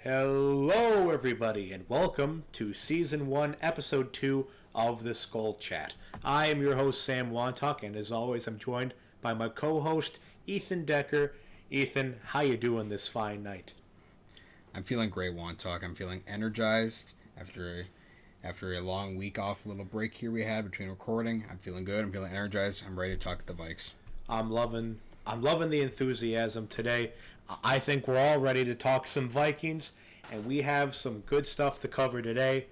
Hello, everybody, and welcome to Season 1, Episode 2 of the SkolChat. I am your host, Sam Wontok, and as always, I'm joined by my co-host, Ethan Decker. Ethan, how you doing this fine night? I'm feeling great, Wontok. I'm feeling energized after a long week off, little break here we had between recording. I'm feeling good. I'm feeling energized. I'm ready to talk to the Vikes. I'm loving the enthusiasm today. I think we're all ready to talk some Vikings, and we have some good stuff to cover today.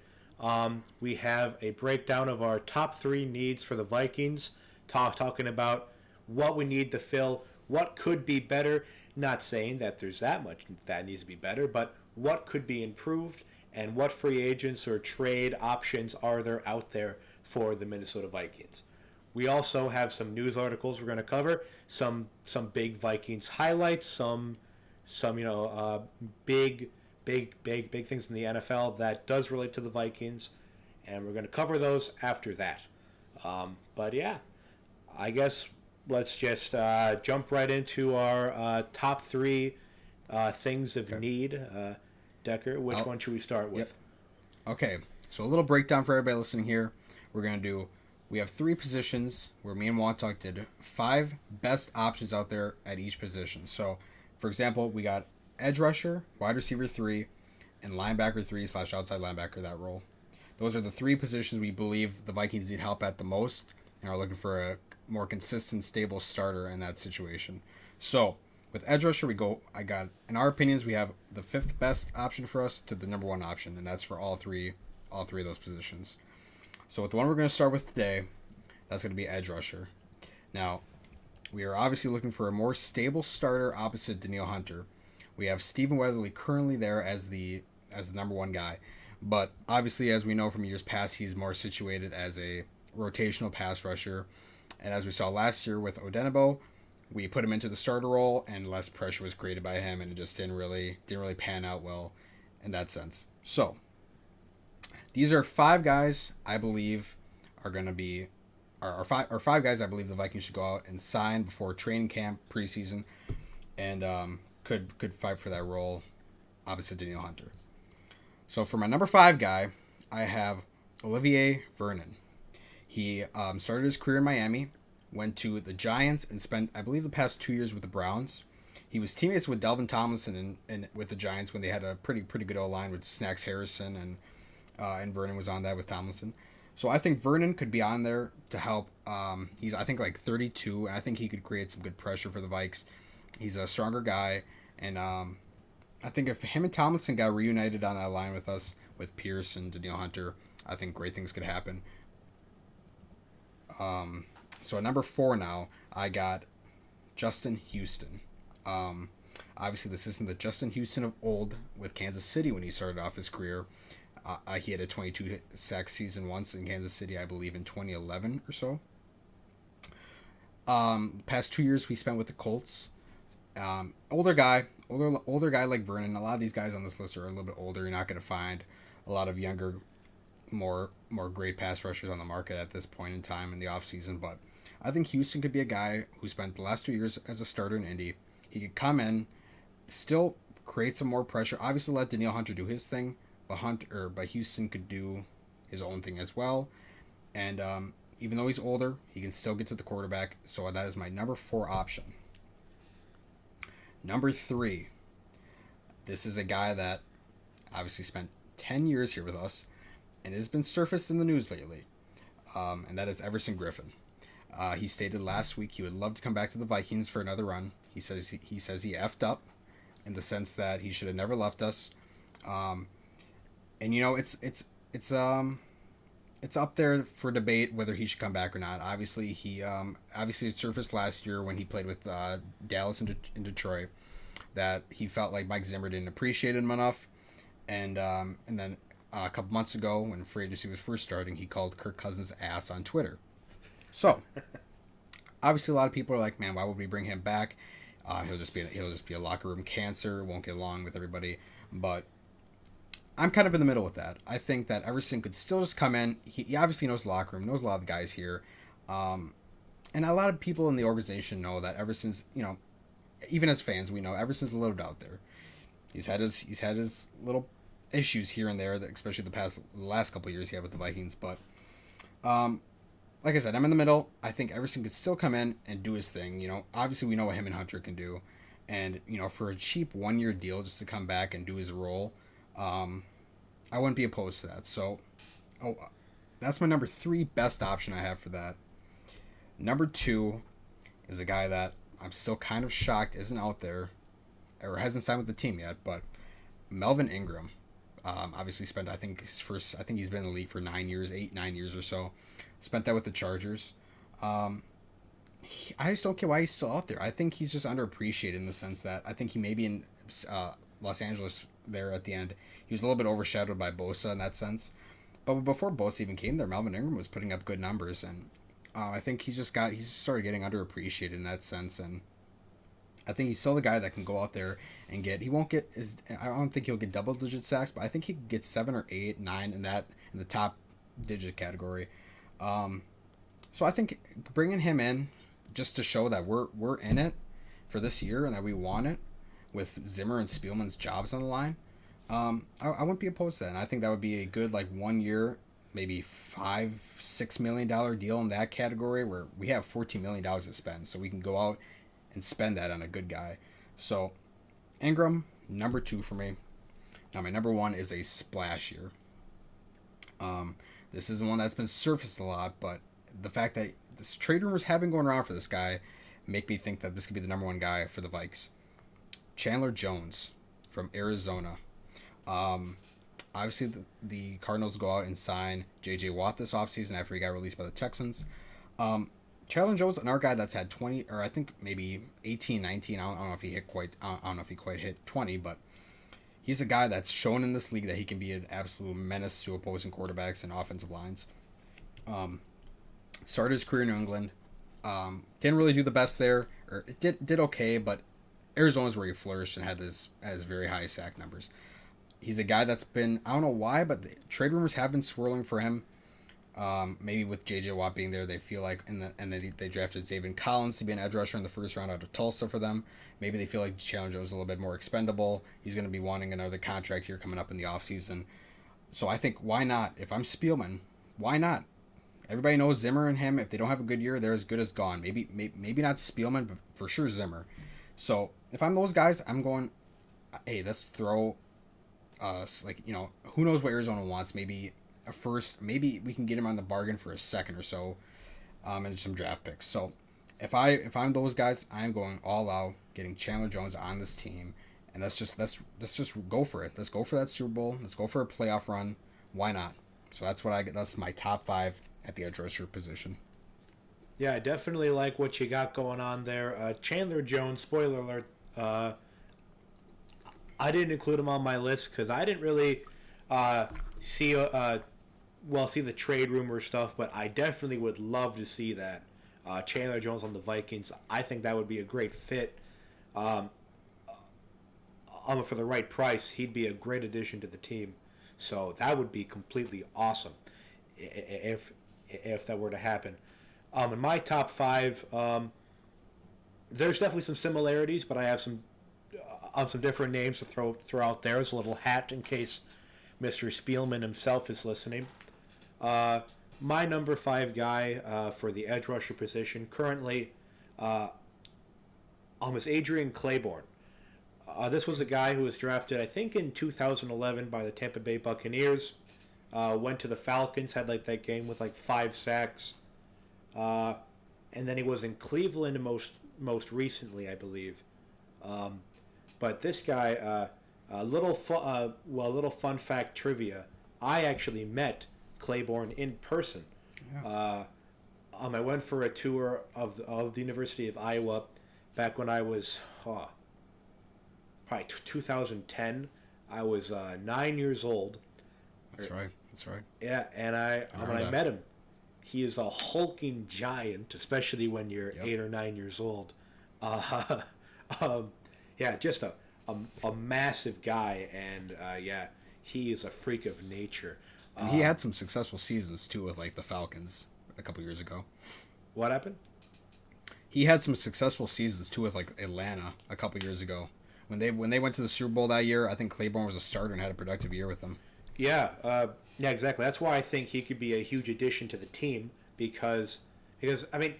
We have a breakdown of our top three needs for the Vikings, talking about what we need to fill, what could be better. Not saying that there's that much that needs to be better, but what could be improved, and what free agents or trade options are there out there for the Minnesota Vikings. We also have some news articles we're going to cover, some big Vikings highlights, some big things in the NFL that does relate to the Vikings, and we're going to cover those after that. But yeah, I guess let's just jump right into our top three things of need. Decker, which one should we start with? Yep. Okay, so a little breakdown for everybody listening here. We have three positions where me and Wontok did 5 best options out there at each position. So, for example, we got edge rusher, wide receiver 3, and linebacker 3 / outside linebacker, that role. Those are the 3 positions we believe the Vikings need help at the most and are looking for a more consistent, stable starter in that situation. So, with edge rusher, in our opinions, we have the 5th best option for us to the number 1 option, and that's for all three of those positions. So with the one we're going to start with today, that's going to be edge rusher. Now, we are obviously looking for a more stable starter opposite Danielle Hunter. We have Stephen Weatherly currently there as the number 1 guy, but obviously, as we know from years past, he's more situated as a rotational pass rusher. And as we saw last year with Odenigbo, we put him into the starter role, and less pressure was created by him, and it just didn't really pan out well in that sense. So these are 5 guys I believe are going to be are 5 guys I believe the Vikings should go out and sign before training camp, preseason, and could fight for that role opposite Danielle Hunter. So for my number 5 guy, I have Olivier Vernon. He started his career in Miami, went to the Giants, and spent, I believe, the past 2 years with the Browns. He was teammates with Delvin Tomlinson and with the Giants when they had a pretty good O-line with Snacks Harrison, and Vernon was on that with Tomlinson. So I think Vernon could be on there to help. He's, I think, like 32, and I think he could create some good pressure for the Vikes. He's a stronger guy, and I think if him and Tomlinson got reunited on that line with us, with Pierce and Danielle Hunter, I think great things could happen. So at number 4 now, I got Justin Houston. Obviously, this isn't the Justin Houston of old with Kansas City when he started off his career. He had a 22 sack season once in Kansas City, I believe, in 2011 or so. Past 2 years we spent with the Colts. Older guy like Vernon. A lot of these guys on this list are a little bit older. You're not going to find a lot of younger, more great pass rushers on the market at this point in time in the offseason. But I think Houston could be a guy who spent the last 2 years as a starter in Indy. He could come in, still create some more pressure. Obviously, let Danielle Hunter do his thing. But Houston could do his own thing as well. And even though he's older, he can still get to the quarterback. So that is my number 4 option. Number 3. This is a guy that obviously spent 10 years here with us and has been surfaced in the news lately. And that is Everson Griffin. He stated last week he would love to come back to the Vikings for another run. He says he effed up in the sense that he should have never left us. And it's up there for debate whether he should come back or not. Obviously, it surfaced last year when he played with Dallas in Detroit that he felt like Mike Zimmer didn't appreciate him enough, and then a couple months ago when free agency was first starting, he called Kirk Cousins' ass on Twitter. So obviously, a lot of people are like, "Man, why would we bring him back? He'll just be a locker room cancer. Won't get along with everybody." But I'm kind of in the middle with that. I think that Everson could still just come in. He obviously knows the locker room, knows a lot of the guys here. And a lot of people in the organization know that Everson's, even as fans, we know Everson's lived out there. He's had his little issues here and there, especially the last couple of years he had with the Vikings. But like I said, I'm in the middle. I think Everson could still come in and do his thing. Obviously we know what him and Hunter can do, and for a cheap 1 year deal just to come back and do his role, I wouldn't be opposed to that. So, that's my number 3 best option I have for that. Number 2 is a guy that I'm still kind of shocked isn't out there or hasn't signed with the team yet, but Melvin Ingram. Obviously spent I think he's been in the league for 9 years or so. Spent that with the Chargers. I just don't get why he's still out there. I think he's just underappreciated in the sense that I think he may be in Los Angeles there at the end. He was a little bit overshadowed by Bosa in that sense. But before Bosa even came there, Melvin Ingram was putting up good numbers, and I think he's just started getting underappreciated in that sense. And I think he's still the guy that can go out there and I don't think he'll get double digit sacks, but I think he could get 7 or 8, 9 in the top digit category. So I think bringing him in just to show that we're in it for this year and that we want it with Zimmer and Spielman's jobs on the line, I wouldn't be opposed to that. And I think that would be a good 1 year, maybe $5-6 million deal in that category where we have $14 million to spend, so we can go out and spend that on a good guy. So Ingram, number 2 for me. Now my number 1 is a splash year. This isn't one that's been surfaced a lot, but the fact that this trade rumors have been going around for this guy make me think that this could be the number 1 guy for the Vikes. Chandler Jones from Arizona. Obviously, the Cardinals go out and sign J.J. Watt this offseason after he got released by the Texans. Chandler Jones, another guy that's had 20, or I think maybe 18, 19. I don't know if he quite hit 20, but he's a guy that's shown in this league that he can be an absolute menace to opposing quarterbacks and offensive lines. Started his career in New England. Didn't really do the best there, or it did okay, but Arizona's where he flourished and has very high sack numbers. He's a guy that's been, I don't know why, but the trade rumors have been swirling for him. Maybe with J.J. Watt being there, they feel like, and then they drafted Zaven Collins to be an edge rusher in the first round out of Tulsa for them. Maybe they feel like Chandler Jones is a little bit more expendable. He's going to be wanting another contract here coming up in the offseason. So I think, why not? If I'm Spielman, why not? Everybody knows Zimmer and him. If they don't have a good year, they're as good as gone. Maybe not Spielman, but for sure Zimmer. So if I'm those guys, I'm going, hey, let's throw who knows what Arizona wants? Maybe a first, maybe we can get him on the bargain for a second or so, and some draft picks. So if I'm those guys, I'm going all out, getting Chandler Jones on this team, and let's just go for it. Let's go for that Super Bowl. Let's go for a playoff run. Why not? So that's what I get. That's my top 5 at the edge rusher position. Yeah, I definitely like what you got going on there. Chandler Jones, spoiler alert, I didn't include him on my list because I didn't really see the trade rumor stuff, but I definitely would love to see that. Chandler Jones on the Vikings, I think that would be a great fit. For the right price, he'd be a great addition to the team. So that would be completely awesome if that were to happen. In my top 5, there's definitely some similarities, but I have some different names to throw out there as a little hat in case Mr. Spielman himself is listening. My number 5 guy for the edge rusher position currently is Adrian Claiborne. This was a guy who was drafted, I think, in 2011 by the Tampa Bay Buccaneers. Went to the Falcons, had that game with 5 sacks. And then he was in Cleveland most recently, I believe. But this guy, a little fun fact trivia. I actually met Claiborne in person. Yeah. I went for a tour of the University of Iowa back when I was probably 2010. I was 9 years old. That's right. Yeah, and when I met him, he is a hulking giant, especially when you're 8 or 9 years old. Yeah, just a massive guy, and he is a freak of nature. And he had some successful seasons too with the Falcons a couple years ago. What happened? He had some successful seasons too with Atlanta a couple years ago, When they went to the Super Bowl that year, I think Claiborne was a starter and had a productive year with them. Yeah, yeah, exactly. That's why I think he could be a huge addition to the team because I mean,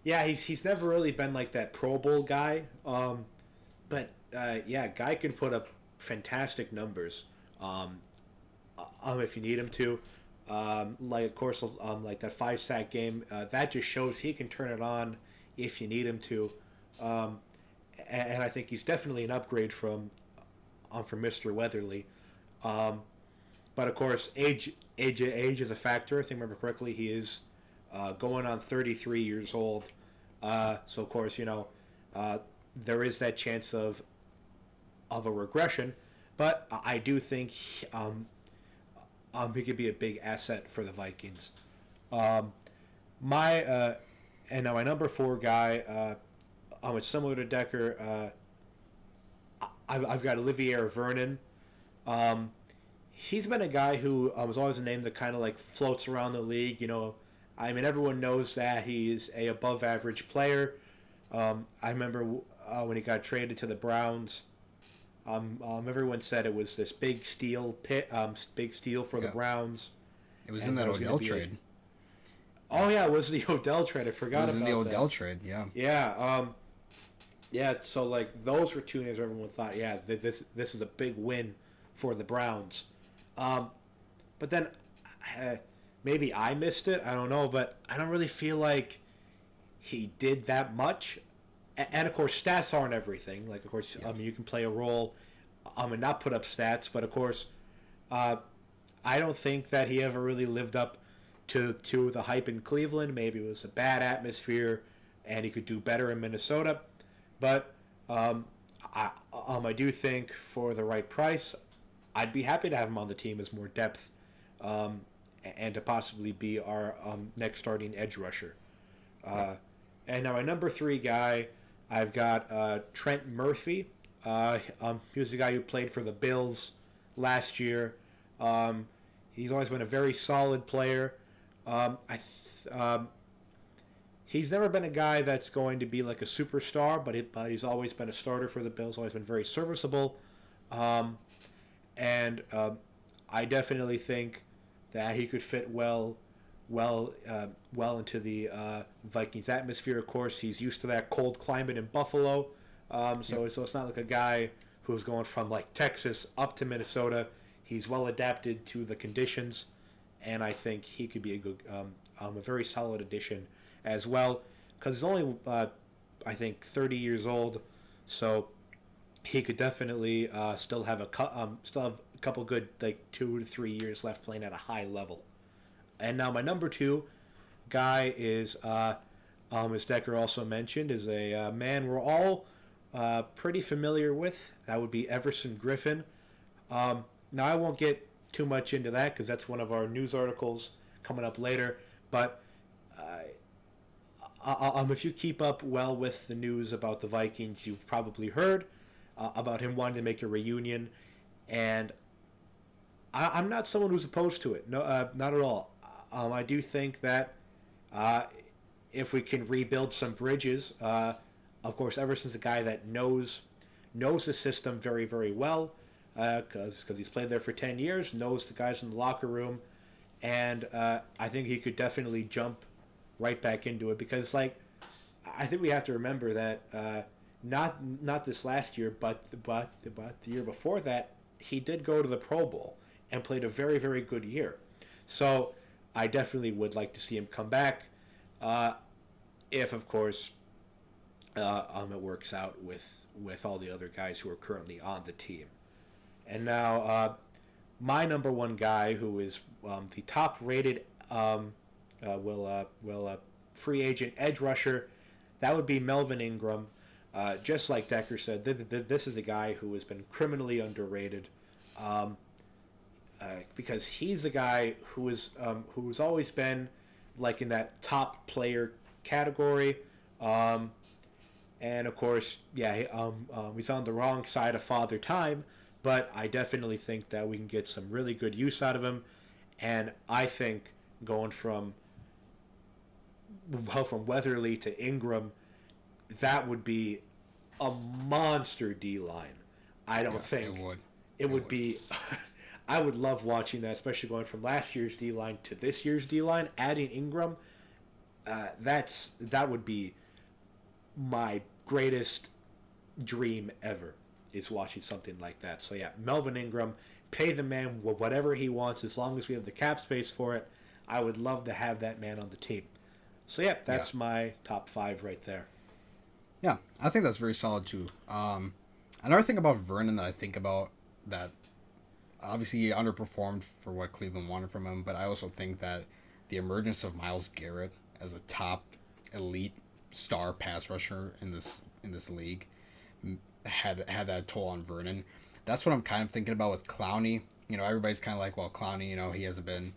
yeah, he's never really been like that Pro Bowl guy. But yeah, guy can put up fantastic numbers. Um, if you need him to. Like of course, like that 5 sack game, that just shows he can turn it on if you need him to. Um, and I think he's definitely an upgrade from Mr. Weatherly. Um, but of course, age is a factor. If I remember correctly, he is going on 33 years old. So of course, uh, there is that chance of a regression. But I do think he could be a big asset for the Vikings. Um, my and now my number 4 guy, it's similar to Decker. I've got Olivier Vernon. Um, he's been a guy who was always a name that kind of like floats around the league. I mean, everyone knows that he's a above average player. I remember when he got traded to the Browns. Everyone said it was this big steal big steal for the Browns. It was in that Odell trade. Oh yeah, it was the Odell trade. I forgot about that. It was in the Odell trade. Yeah. Yeah. Yeah. So like those were 2 names everyone thought, yeah, this is a big win for the Browns. But then maybe I missed it. I don't know, but I don't really feel like he did that much. And of course, stats aren't everything. Like, of course, you can play a role and not put up stats. But of course, I don't think that he ever really lived up to the hype in Cleveland. Maybe it was a bad atmosphere, and he could do better in Minnesota. But I do think for the right price, I'd be happy to have him on the team as more depth, and to possibly be our next starting edge rusher. And now my number 3 guy, I've got Trent Murphy. He was the guy who played for the Bills last year. He's always been a very solid player. He's never been a guy that's going to be like a superstar, but he's always been a starter for the Bills. Always been very serviceable, and I definitely think that he could fit well into the Vikings atmosphere. Of course, he's used to that cold climate in Buffalo, so it's not like a guy who's going from like Texas up to Minnesota. He's well adapted to the conditions, and I think he could be a good, a very solid addition as well. Because he's only, I think, 30 years old, so he could definitely still have a couple good 2 to 3 years left playing at a high level. And now my number 2 guy is, as Decker also mentioned, is a man we're all pretty familiar with. That would be Everson Griffin. Now I won't get too much into that because that's one of our news articles coming up later. But if you keep up well with the news about the Vikings, you've probably heard about him wanting to make a reunion. And I'm not someone who's opposed to it. No, not at all. I do think that if we can rebuild some bridges, of course, Everson's a guy that knows the system very, very well, because he's played there for 10 years, knows the guys in the locker room, and I think he could definitely jump right back into it. Because I think we have to remember that not this last year, but the year before that, he did go to the Pro Bowl and played a very, very good year. So I definitely would like to see him come back, if of course it works out with all the other guys who are currently on the team. And now my number 1 guy, who is the top rated free agent edge rusher, that would be Melvin Ingram. Just like Decker said, this is a guy who has been criminally underrated. Because he's a guy who's always been like in that top player category, and of course, he's on the wrong side of Father Time, but I definitely think that we can get some really good use out of him, and I think going from Weatherly to Ingram, that would be a monster D line. I don't Yeah, it think would. it It would would. be. I would love watching that, especially going from last year's D line to this year's D line. Adding Ingram, that would be my greatest dream ever. Is watching something like that. So yeah, Melvin Ingram, pay the man whatever he wants as long as we have the cap space for it. I would love to have that man on the team. So yeah, Yeah. that's my top five right there. Yeah, I think that's very solid too. Another thing about Vernon that I think about that obviously he underperformed for what Cleveland wanted from him, but I also think that the emergence of Myles Garrett as a top elite star pass rusher in this league had that toll on Vernon. That's what I'm kind of thinking about with Clowney. You know, everybody's kind of like, well, Clowney, you know, he hasn't been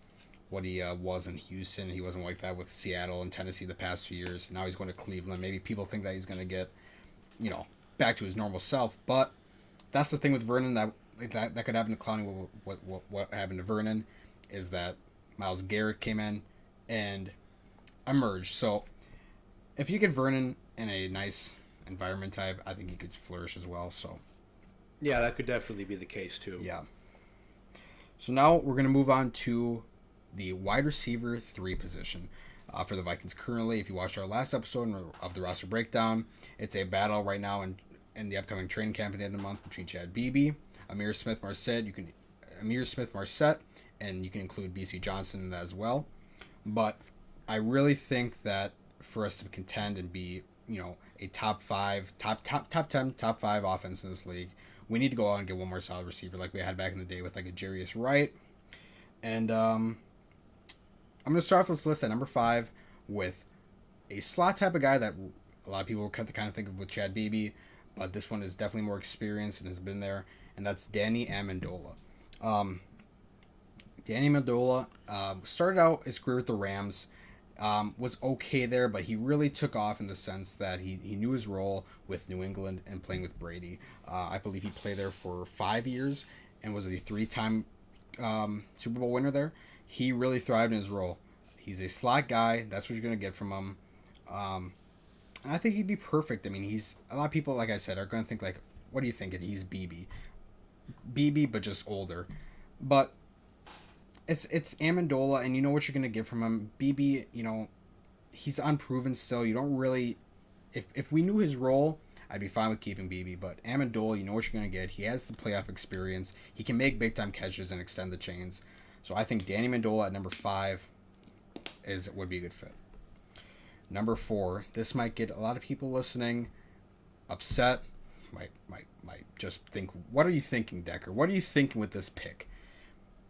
what he was in Houston. He wasn't like that with Seattle and Tennessee the past 2 years. Now he's going to Cleveland. Maybe people think that he's going to get, you know, back to his normal self. But that's the thing with Vernon that could happen to Clowney. What happened to Vernon is that Myles Garrett came in and emerged. So if you get Vernon in a nice environment type, I think he could flourish as well. So Yeah, that could definitely be the case too. yeah. So now we're going to move on to the wide receiver 3 position for the Vikings currently. If you watched our last episode of the roster breakdown, it's a battle right now in the upcoming training camp at the end of the month between Chad Beebe, Amir Smith-Marset, and you can include BC Johnson in that as well. But I really think that for us to contend and be, you know, a top 5, top 10, top 5 offense in this league, we need to go out and get one more solid receiver like we had back in the day with like a Jarius Wright. And I'm going to start off this list at number 5 with a slot type of guy that a lot of people kind of think of with Chad Beebe, but this one is definitely more experienced and has been there, and that's Danny Amendola. Danny Amendola started out his career with the Rams, was okay there, but he really took off in the sense that he knew his role with New England and playing with Brady. I believe he played there for 5 years and was a 3-time Super Bowl winner there. He really thrived in his role. He's a slot guy. That's what you're going to get from him. I think he'd be perfect. I mean, he's a lot of people, like I said, are going to think like, what are you thinking? He's BB, but just older. But it's Amendola, and you know what you're going to get from him. BB, you know, he's unproven still. You don't really, if we knew his role, I'd be fine with keeping BB. But Amendola, you know what you're going to get. He has the playoff experience. He can make big time catches and extend the chains. So I think Danny Amendola at number 5 would be a good fit. Number 4, this might get a lot of people listening upset. Might just think, what are you thinking, Decker? What are you thinking with this pick?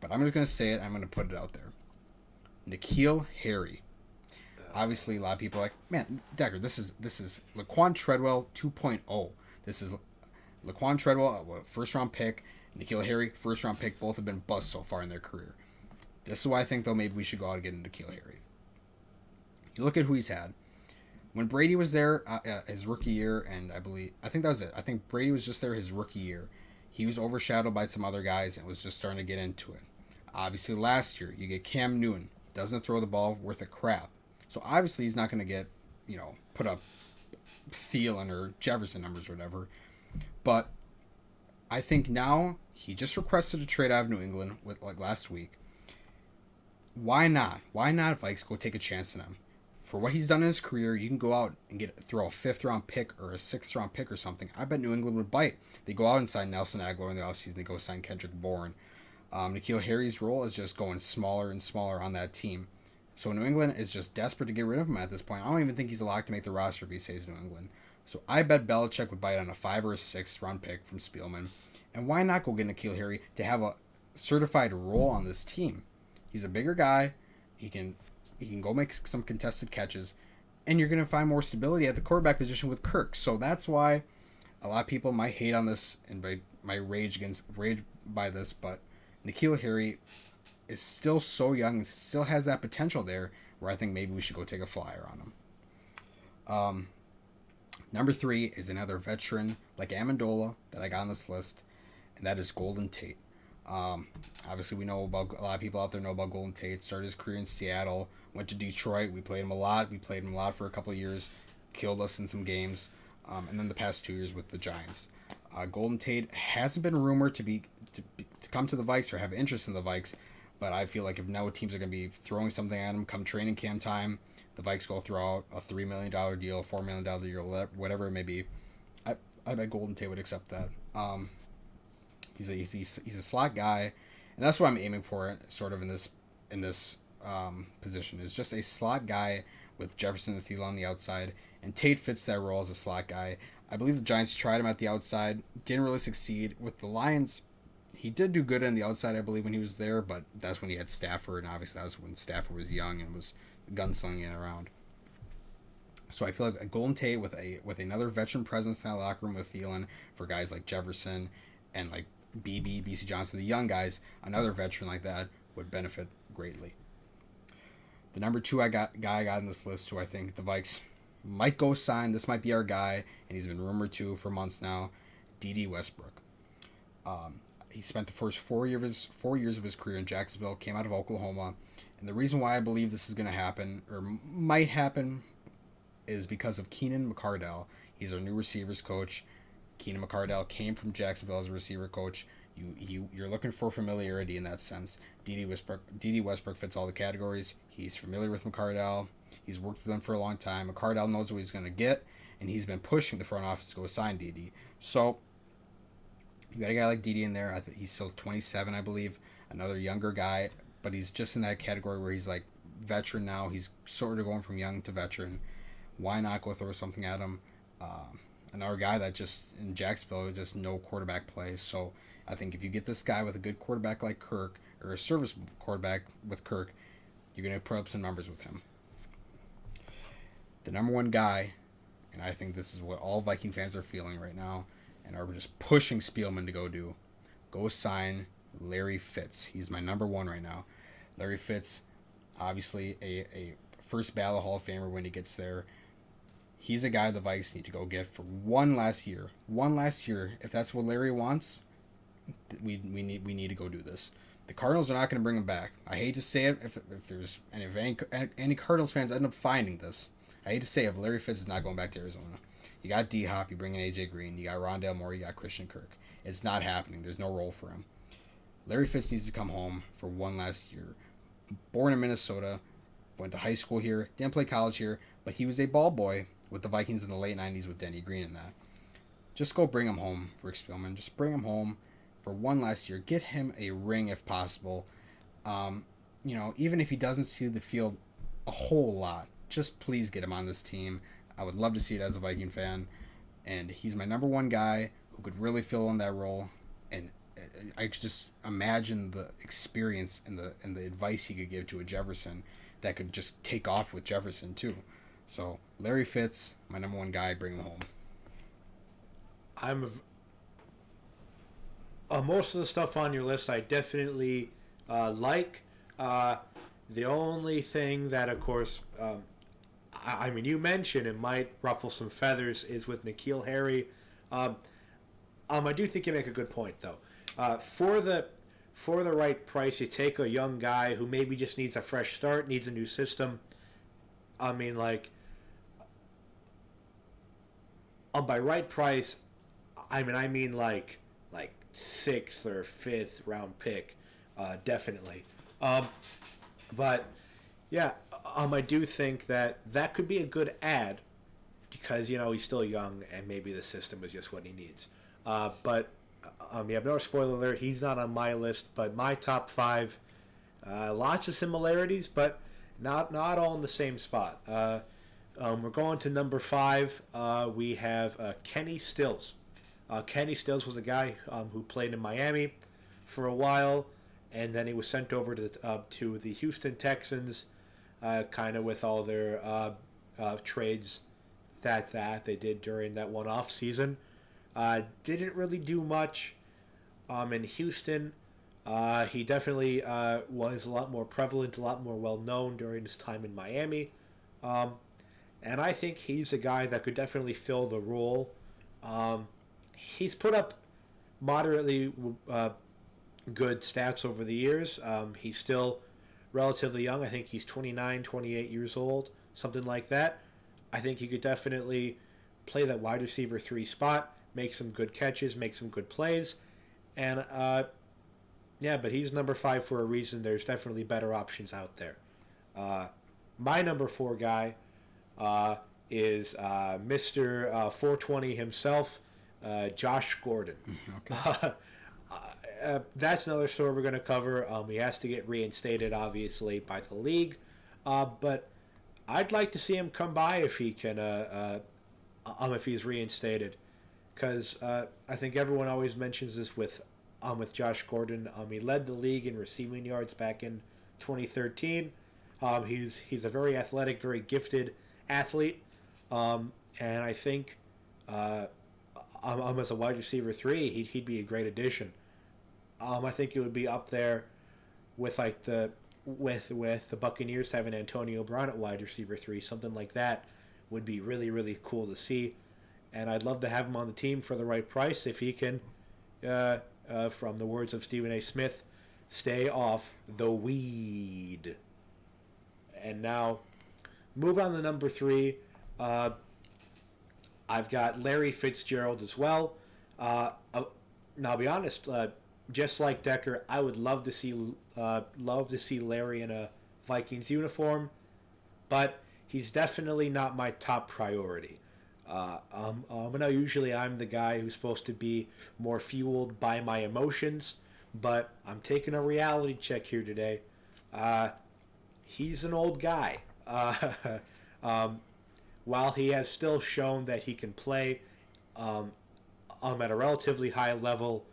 But I'm just gonna say it. I'm gonna put it out there. N'Keal Harry. Obviously, a lot of people are like, man, Decker, this is Laquan Treadwell 2.0. This is Laquan Treadwell, a first round pick. N'Keal Harry, first round pick. Both have been bust so far in their career. This is why I think, though, maybe we should go out and get into N'Keal Harry. You look at who he's had. When Brady was there his rookie year, and I think that was it. I think Brady was just there his rookie year. He was overshadowed by some other guys and was just starting to get into it. Obviously, last year, you get Cam Newton. Doesn't throw the ball worth a crap. So, obviously, he's not going to get, you know, put up Thielen or Jefferson numbers or whatever. But I think now he just requested a trade out of New England with like last week. Why not? Why not Vikes go take a chance on him? For what he's done in his career, you can go out and throw a 5th round pick or a 6th round pick or something. I bet New England would bite. They go out and sign Nelson Aguilar in the offseason. They go sign Kendrick Bourne. N'Keal Harry's role is just going smaller and smaller on that team. So New England is just desperate to get rid of him at this point. I don't even think he's a lock to make the roster if he stays New England. So I bet Belichick would bite on a 5th or a 6th round pick from Spielman. And why not go get N'Keal Harry to have a certified role on this team? He's a bigger guy. He can go make some contested catches, and you're going to find more stability at the quarterback position with Kirk. So that's why a lot of people might hate on this and might rage by this, but N'Keal Harry is still so young and still has that potential there where I think maybe we should go take a flyer on him. Number 3 is another veteran like Amendola that I got on this list, and that is Golden Tate. Obviously, we know about a lot of people out there know about Golden Tate. Started his career in Seattle, went to Detroit. We played him a lot. We played him a lot for a couple of years. Killed us in some games. and then the past 2 years with the Giants. Golden Tate hasn't been rumored to come to the Vikes or have interest in the Vikes, but I feel like if no teams are going to be throwing something at him come training camp time, the Vikes go throw out a $3 million deal, $4 million deal, whatever it may be. I bet Golden Tate would accept that. He's a slot guy, and that's what I'm aiming for, sort of in this position, is just a slot guy with Jefferson and Thielen on the outside, and Tate fits that role as a slot guy. I believe the Giants tried him at the outside, didn't really succeed. With the Lions, he did do good on the outside, I believe, when he was there, but that's when he had Stafford, and obviously that was when Stafford was young and was gunslinging around. So I feel like a Golden Tate with another veteran presence in that locker room with Thielen for guys like Jefferson and like BC Johnson, the young guys, another veteran like that would benefit greatly. The number 2 guy I got in this list, who I think the Vikes might go sign. This might be our guy, and he's been rumored to for months now. D.D. Westbrook. He spent the first 4 years of his career in Jacksonville. Came out of Oklahoma, and the reason why I believe this is going to happen or might happen is because of Keenan McCardell. He's our new receivers coach. Keenan McCardell came from Jacksonville as a receiver coach. You're looking for familiarity in that sense. D.D. Westbrook fits all the categories. He's familiar with McCardell. He's worked with him for a long time. McCardell knows what he's going to get, and he's been pushing the front office to go sign D.D. So you got a guy like D.D. in there. I think he's still 27, I believe. Another younger guy, but he's just in that category where he's like veteran now. He's sort of going from young to veteran. Why not go throw something at him? Another guy that just in Jacksonville, just no quarterback play. So I think if you get this guy with a good quarterback like Kirk, or a service quarterback with Kirk, you're going to put up some numbers with him. The number 1 guy, and I think this is what all Viking fans are feeling right now, and are just pushing Spielman to go sign Larry Fitz. He's my number 1 right now. Larry Fitz, obviously a first ballot Hall of Famer when he gets there. He's a guy the Vikes need to go get for one last year. One last year. If that's what Larry wants, we need to go do this. The Cardinals are not going to bring him back. I hate to say it. If any Cardinals fans end up finding this, I hate to say it, but Larry Fitz is not going back to Arizona. You got D-Hop, you bring in A.J. Green, you got Rondale Moore, you got Christian Kirk. It's not happening. There's no role for him. Larry Fitz needs to come home for one last year. Born in Minnesota, went to high school here, didn't play college here, but he was a ball boy with the Vikings in the late 90s with Denny Green and that. Just go bring him home, Rick Spielman. Just bring him home for one last year. Get him a ring if possible. Even if he doesn't see the field a whole lot, just please get him on this team. I would love to see it as a Viking fan. And he's my number 1 guy who could really fill in that role. And I could just imagine the experience and the advice he could give to a Jefferson that could just take off with Jefferson too. So Larry Fitz, my number 1 guy, bring him home. Most of the stuff on your list I definitely like. The only thing that, of course, you mentioned it might ruffle some feathers is with N'Keal Harry. I do think you make a good point, though. For the right price, you take a young guy who maybe just needs a fresh start, needs a new system. By right price, I mean like 6th or 5th round pick, definitely. But yeah, I do think that could be a good add because he's still young and maybe the system is just what he needs. But no spoiler alert, he's not on my list. But my top 5, lots of similarities, but not all in the same spot. We're going to number 5. We have Kenny Stills. Kenny Stills was a guy who played in Miami for a while, and then he was sent over to the Houston Texans, kind of with all their trades that they did during that one off season. Didn't really do much in Houston. He definitely was a lot more prevalent, a lot more well known during his time in Miami. And I think he's a guy that could definitely fill the role. He's put up moderately good stats over the years. He's still relatively young. I think he's 29, 28 years old, something like that. I think he could definitely play that wide receiver 3 spot, make some good catches, make some good plays. And, yeah, but he's number 5 for a reason. There's definitely better options out there. My number 4 guy is Mr. 420 himself, Josh Gordon. Okay. That's another story we're going to cover. He has to get reinstated, obviously, by the league. But I'd like to see him come by if he can, if he's reinstated. Because I think everyone always mentions this with Josh Gordon. He led the league in receiving yards back in 2013. He's a very athletic, very gifted athlete. And I think as a wide receiver 3, he'd be a great addition. I think it would be up there with like the Buccaneers having Antonio Brown at wide receiver 3. Something like that would be really, really cool to see. And I'd love to have him on the team for the right price if he can, from the words of Stephen A. Smith, stay off the weed. And now, move on to number 3. I've got Larry Fitzgerald as well. Now, I'll be honest. Just like Decker, I would love to see Larry in a Vikings uniform, but he's definitely not my top priority. Usually I'm the guy who's supposed to be more fueled by my emotions, but I'm taking a reality check here today. He's an old guy. While he has still shown that he can play at a relatively high level,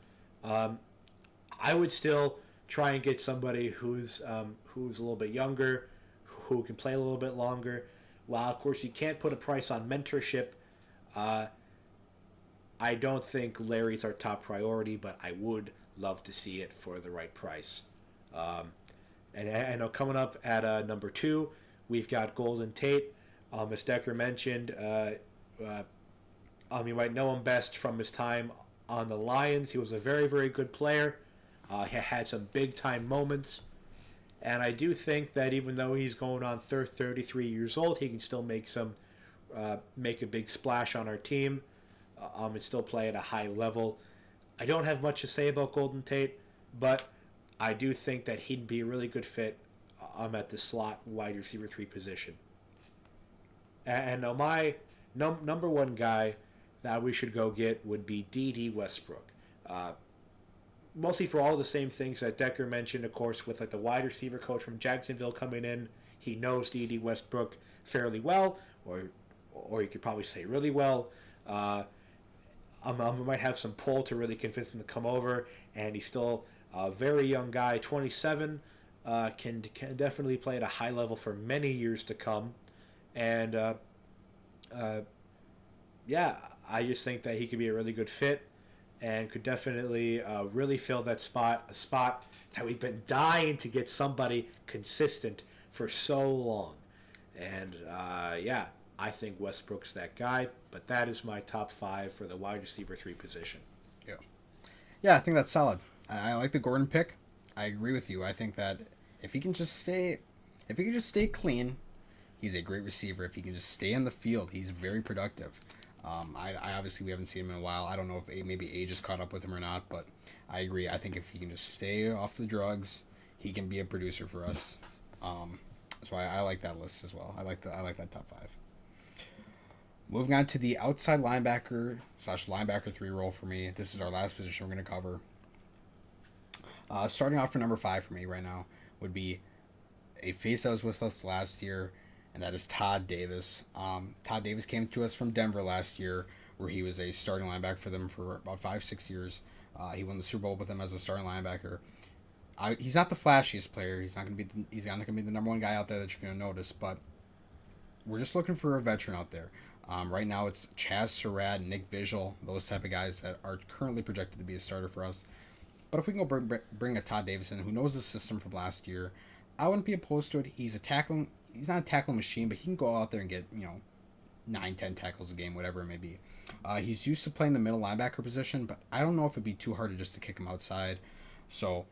I would still try and get somebody who's a little bit younger, who can play a little bit longer. While, of course, you can't put a price on mentorship, I don't think Larry's our top priority, but I would love to see it for the right price. And coming up at number 2, we've got Golden Tate. As Decker mentioned, you might know him best from his time on the Lions. He was a very, very good player. He had some big-time moments. And I do think that even though he's going on 33 years old, he can still make a big splash on our team and still play at a high level. I don't have much to say about Golden Tate, but I do think that he'd be a really good fit at the slot wide receiver 3 position. And now my number 1 guy that we should go get would be D.D. Westbrook. Mostly for all the same things that Decker mentioned, of course, with like the wide receiver coach from Jacksonville coming in. He knows D.D. Westbrook fairly well, or you could probably say really well. We might have some pull to really convince him to come over, and he's still a very young guy, 27, can definitely play at a high level for many years to come. And yeah, I just think that he could be a really good fit and could definitely really fill that spot, a spot that we've been dying to get somebody consistent for so long. And yeah, I think Westbrook's that guy, but that is my top 5 for the wide receiver 3 position. Yeah, I think that's solid. I like the Gordon pick. I agree with you. I think that if he can just stay clean, he's a great receiver. If he can just stay on the field, he's very productive. I obviously we haven't seen him in a while. I don't know if maybe age has caught up with him or not, but I agree. I think if he can just stay off the drugs, he can be a producer for us. So I like that list as well. I like that top 5. Moving on to the outside linebacker / linebacker 3 role for me. This is our last position we're going to cover. Starting off for number 5 for me right now would be a face that was with us last year, and that is Todd Davis. Todd Davis came to us from Denver last year, where he was a starting linebacker for them for about 5-6 years. He won the Super Bowl with them as a starting linebacker. He's not the flashiest player. He's not going to be the number 1 guy out there that you're going to notice, but we're just looking for a veteran out there. Right now it's Chaz Surratt, Nick Vigil, those type of guys that are currently projected to be a starter for us. But if we can go bring a Todd Davis in who knows the system from last year, I wouldn't be opposed to it. He's not a tackling machine, but he can go out there and get 9-10 tackles a game, whatever it may be. He's used to playing the middle linebacker position, but I don't know if it'd be too hard to kick him outside. So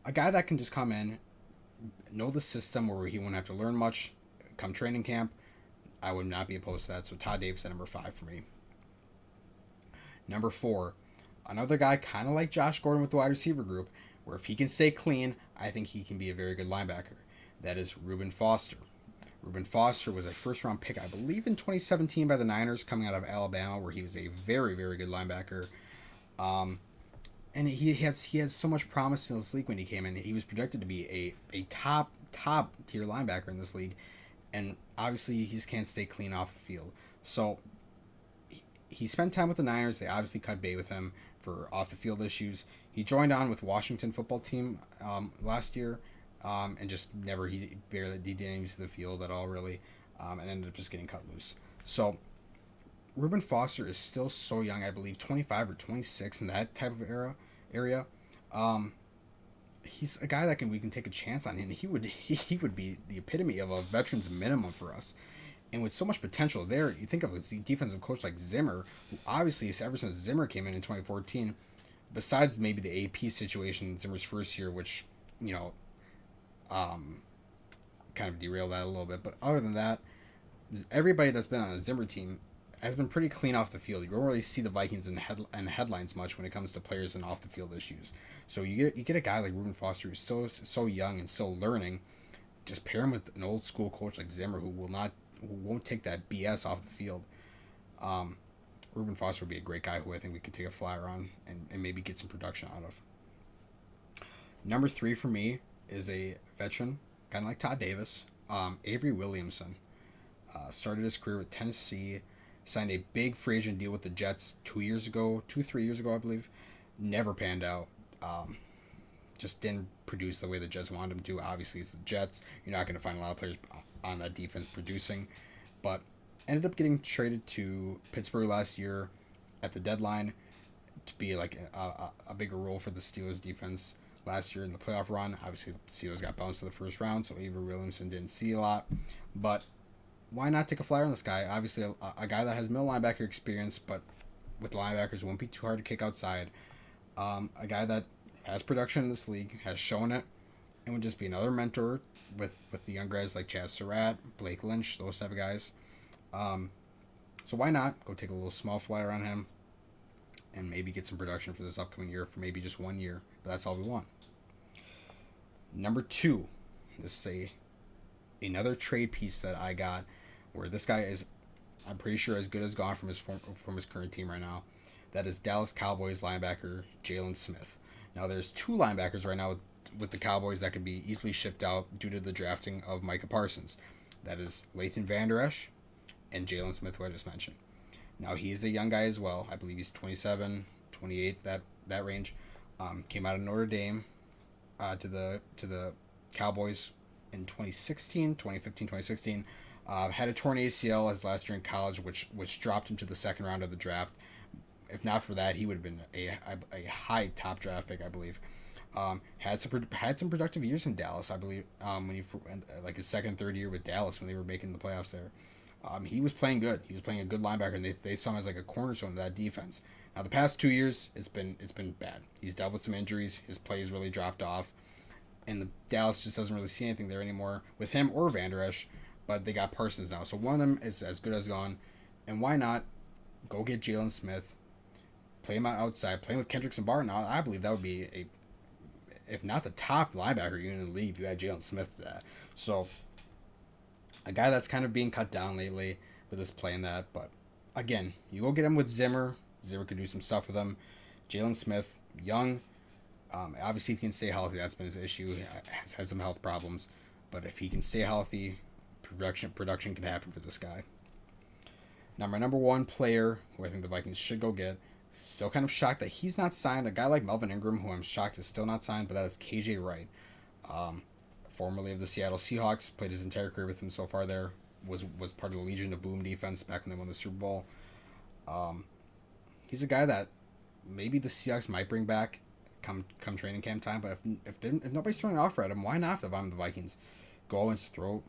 a guy that can just come in, know the system where he won't have to learn much come training camp, I would not be opposed to that. So Todd Davis at number 5 for me. Number 4, another guy kind of like Josh Gordon with the wide receiver group, where if he can stay clean, I think he can be a very good linebacker. That is Reuben Foster. Reuben Foster was a first-round pick, I believe, in 2017 by the Niners, coming out of Alabama, where he was a very, very good linebacker. And he has so much promise in this league when he came in. He was projected to be a top tier linebacker in this league, and obviously he just can't stay clean off the field. So he spent time with the Niners. They obviously cut bait with him for off the field issues. He joined on with Washington football team last year, and just never he didn't use the field at all really, and ended up just getting cut loose. So Reuben Foster is still so young, I believe 25 or 26 in that type of area. He's a guy that we can take a chance on him. He would be the epitome of a veteran's minimum for us. And with so much potential there, you think of a defensive coach like Zimmer, who obviously ever since Zimmer came in 2014, besides maybe the AP situation in Zimmer's first year, which, kind of derailed that a little bit. But other than that, everybody that's been on the Zimmer team has been pretty clean off the field. You don't really see the Vikings in the headlines much when it comes to players and off the field issues. So you get a guy like Reuben Foster who's so young and still learning. Just pair him with an old school coach like Zimmer who won't take that BS off the field. Reuben Foster would be a great guy who I think we could take a flyer on and maybe get some production out of. Number 3 for me is a veteran, kind of like Todd Davis, Avery Williamson. Started his career with Tennessee, signed a big free agent deal with the Jets 3 years ago, I believe. Never panned out. Just didn't produce the way the Jets wanted him to. Obviously, it's the Jets. You're not going to find a lot of players on that defense producing. But ended up getting traded to Pittsburgh last year at the deadline to be like a bigger role for the Steelers defense last year in the playoff run. Obviously, the Steelers got bounced to the first round, so Avery Williamson didn't see a lot. But why not take a flyer on this guy? Obviously, a guy that has middle linebacker experience, but with linebackers, won't be too hard to kick outside. A guy that has production in this league, has shown it, and would just be another mentor with the young guys like Chaz Surratt, Blake Lynch, those type of guys. So why not go take a little small flyer on him and maybe get some production for this upcoming year for maybe just 1 year, but that's all we want. Number 2, this is another trade piece that I got where this guy is, I'm pretty sure, as good as gone from his current team right now. That is Dallas Cowboys linebacker Jalen Smith. Now there's 2 linebackers right now with the Cowboys that could be easily shipped out due to the drafting of Micah Parsons. That is Leighton Vander Esch and Jalen Smith, who I just mentioned. Now he is a young guy as well. I believe he's 27, 28, that range. Came out of Notre Dame to the Cowboys in 2015, 2016. Had a torn ACL his last year in college, which dropped him to the second round of the draft. If not for that, he would have been a high top draft pick, I believe. Had some productive years in Dallas, I believe. When he like his second, third year with Dallas when they were making the playoffs there, he was playing good. He was playing a good linebacker, and they saw him as like a cornerstone of that defense. Now the past 2 years, it's been bad. He's dealt with some injuries. His plays really dropped off, and the Dallas just doesn't really see anything there anymore with him or Vander Esch. But they got Parsons now, so one of them is as good as gone. And why not go get Jalen Smith? Play him outside, playing with Kendricks and Barton. I believe that would be if not the top linebacker unit in the league, if you had Jalen Smith to that. So, a guy that's kind of being cut down lately with us playing that. But, again, you go get him with Zimmer. Zimmer could do some stuff with him. Jalen Smith, young. Obviously, if he can stay healthy, that's been his issue. He has some health problems. But if he can stay healthy, production can happen for this guy. Now, my number 1 player, who I think the Vikings should go get, still kind of shocked that he's not signed. A guy like Melvin Ingram, who I'm shocked is still not signed, but that is KJ Wright. Formerly of the Seattle Seahawks, played his entire career with them so far there. Was part of the Legion of Boom defense back when they won the Super Bowl. He's a guy that maybe the Seahawks might bring back come training camp time, but if nobody's throwing an offer at him, why not if I'm the Vikings? Go and throw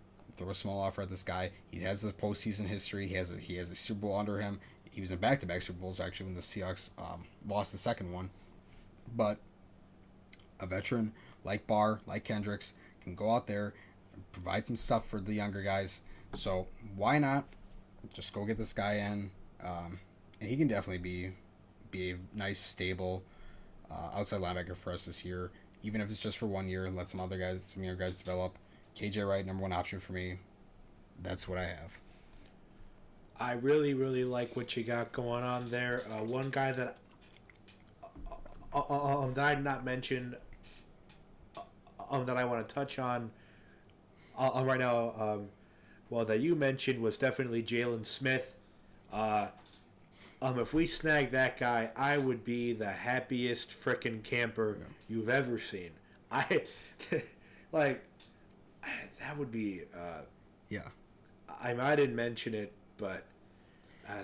a small offer at this guy. He has the postseason history. He has a Super Bowl under him. He was in back-to-back Super Bowls, actually, when the Seahawks lost the second one. But a veteran like Barr, like Kendricks, can go out there and provide some stuff for the younger guys. So why not just go get this guy in? And he can definitely be be a nice, stable outside linebacker for us this year, even if it's just for 1 year and let some younger guys develop. KJ Wright, number one option for me. That's what I have. I really, really like what you got going on there. One guy that that I did not mention that I want to touch on right now, that you mentioned was definitely Jalen Smith. If we snag that guy, I would be the happiest frickin' camper you've ever seen. I like that would be. Yeah. I didn't mention it, but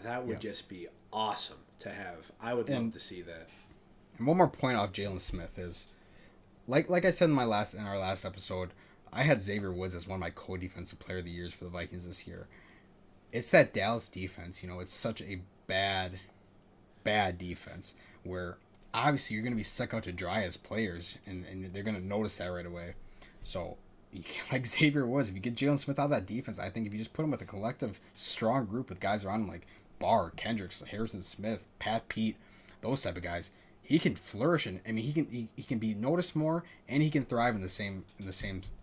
that would just be awesome to have. I would love to see that. And one more point off Jalen Smith is, like I said in our last episode, I had Xavier Woods as one of my co-defensive player of the years for the Vikings this year. It's that Dallas defense, it's such a bad defense where obviously you're going to be stuck out to dry as players, and they're going to notice that right away. So, like Xavier Woods, if you get Jalen Smith out of that defense, I think if you just put him with a collective, strong group with guys around him like Barr, Kendricks, Harrison Smith, Pat Pete, those type of guys, he can flourish, and he can be noticed more, and he can thrive in the same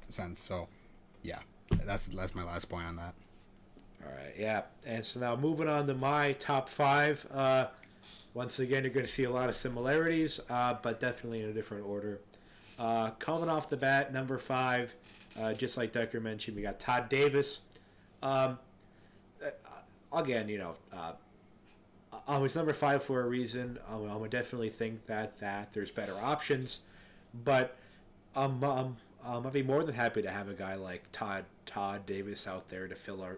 sense. So, yeah, that's my last point on that. All right, yeah. And so now moving on to my top 5. Once again, you're going to see a lot of similarities, but definitely in a different order. Coming off the bat, number 5, just like Decker mentioned, we got Todd Davis. Again, he's number 5 for a reason. I would definitely think that there's better options, but I'd be more than happy to have a guy like Todd Davis out there to fill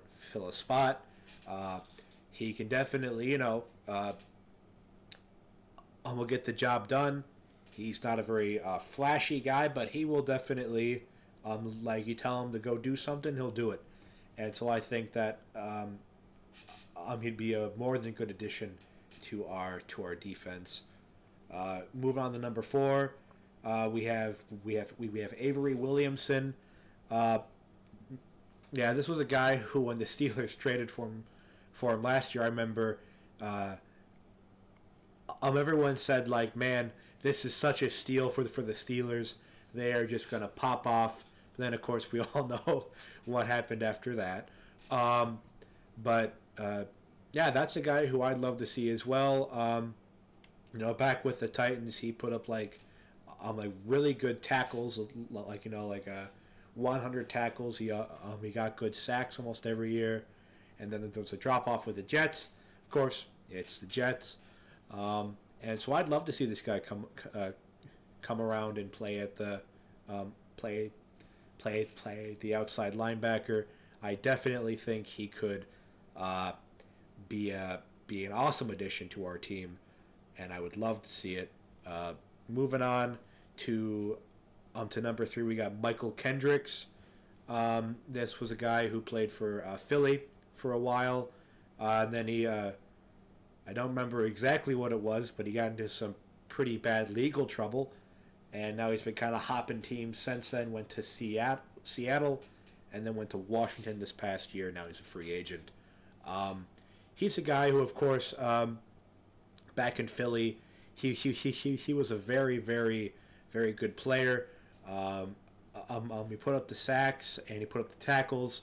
a spot. He can definitely, will get the job done. He's not a very flashy guy, but he will definitely, like you tell him to go do something, he'll do it. And so I think that he'd be a more than good addition to our defense. Moving on to number 4, we have Avery Williamson. This was a guy who, when the Steelers traded for him last year, I remember everyone said, like, man, this is such a steal for the Steelers. They are just going to pop off. But then, of course, we all know what happened after that. That's a guy who I'd love to see as well. Back with the Titans, he put up like really good tackles, 100 tackles. He got good sacks almost every year, and then there was a drop off with the Jets. Of course, it's the Jets, and so I'd love to see this guy come around and play at the play the outside linebacker. I definitely think he could be an awesome addition to our team, and I would love to see it. Moving on to number 3, we got Michael Kendricks. This was a guy who played for Philly for a while, and then he I don't remember exactly what it was, but he got into some pretty bad legal trouble, and now he's been kind of hopping teams since then. Went to Seattle, and then went to Washington this past year. Now he's a free agent. He's a guy who, of course, back in Philly, he was a very, very, very good player. He put up the sacks and he put up the tackles,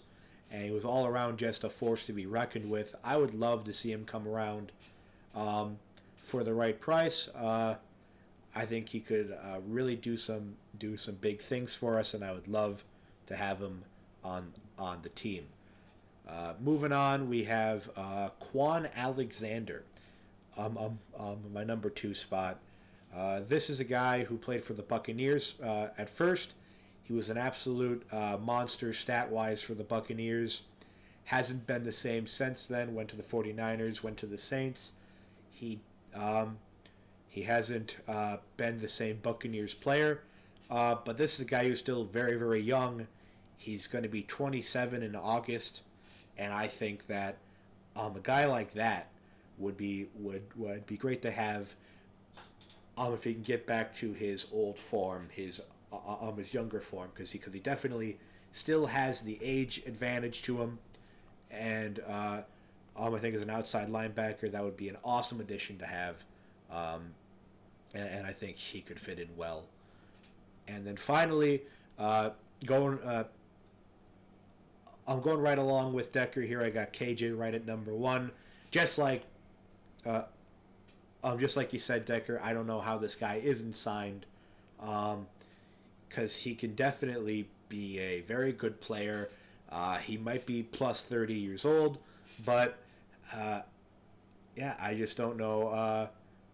and he was all around just a force to be reckoned with. I would love to see him come around for the right price. I think he could really do some big things for us, and I would love to have him on the team. Moving on, we have Quan Alexander, my number 2 spot. This is a guy who played for the Buccaneers. At first, he was an absolute monster stat-wise for the Buccaneers. Hasn't been the same since then. Went to the 49ers, went to the Saints. He hasn't been the same Buccaneers player. But this is a guy who's still very, very young. He's going to be 27 in August. And I think that a guy like that would be great to have if he can get back to his old form, his younger form, because he definitely still has the age advantage to him, and I think as an outside linebacker that would be an awesome addition to have And I think he could fit in well. And then finally, going, I'm going right along with Decker here. I got KJ right at number one, just like, just like you said, Decker. I don't know how this guy isn't signed, because he can definitely be a very good player. He might be plus 30 years old, but yeah, I just don't know